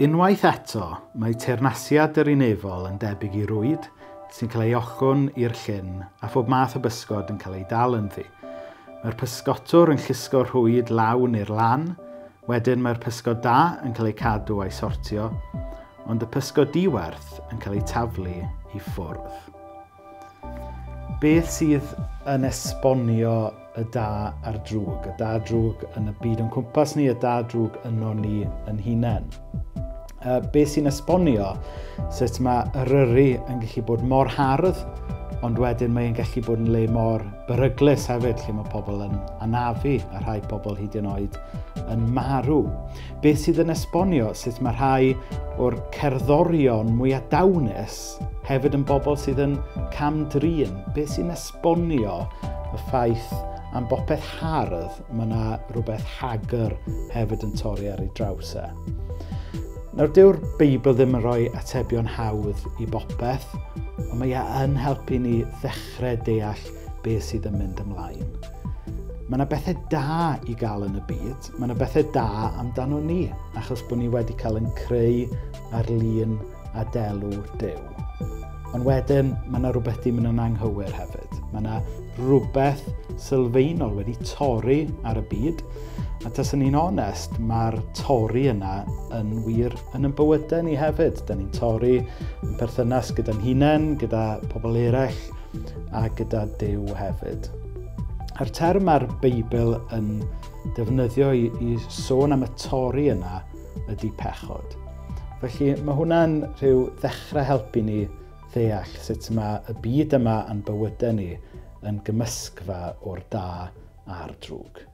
Unwaith eto, mae teyrnasiad yr unefol yn debyg i rwyd sy'n cael ei ochwn i'r llyn a phob math o bysgod yn cael ei dal ynddi. Mae'r pysgotwr yn llusgo rhwyd lawn i'r lan, wedyn mae'r pysgod da yn cael ei cadw a'i sortio, ond y pysgod diwerth yn cael ei taflu i ffwrdd. Beth sydd yn esbonio y da a'r drwg? Y da drwg yn y byd yn cwmpas ni, y da drwg yno ni yn hunain. Beth sy'n esbonio sut mae eryri yn gallu bod mor hardd, ond wedyn mae'n gallu bod yn le mor beryglus hefyd, lle mae pobl yn anafu a rhai pobl hyd yn oed yn marw. Beth sydd yn esbonio sut mae rhai o'r cerddorion mwyaf dawnus hefyd yn bobl sydd yn camdrin. Beth sy'n esbonio y ffaith am bopeth hardd, mae yna rhywbeth hagr hefyd yn torri ar ei draws e. Nawr, dyw'r Beibl ddim yn rhoi atebion hawdd i bopeth, ond mae yn helpu ni ddechrau deall beth sydd yn mynd ymlaen. Mae yna bethau da i gael yn y byd, mae yna bethau da amdano ni, achos bod ni wedi cael yn creu ar lun a delw Duw. Ond wedyn, mae yna rhywbeth ddim yn anghywir hefyd. Mae yna rhywbeth sylfaenol wedi torri ar y byd, a tas ni'n onest, mae'r torri yna yn wir yn ein bywydau ni hefyd. Da ni'n torri yn perthynas gyda'n hunain, gyda pobl eraill a gyda Duw hefyd. A'r term ar Beibl yn defnyddio i sôn am y torri yna ydy pechod. Felly mae hwnna'n rhyw ddechrau helpu ni ddeall sut mae y byd yma yn bywydau ni yn gymysgfa o'r da a'r drwg.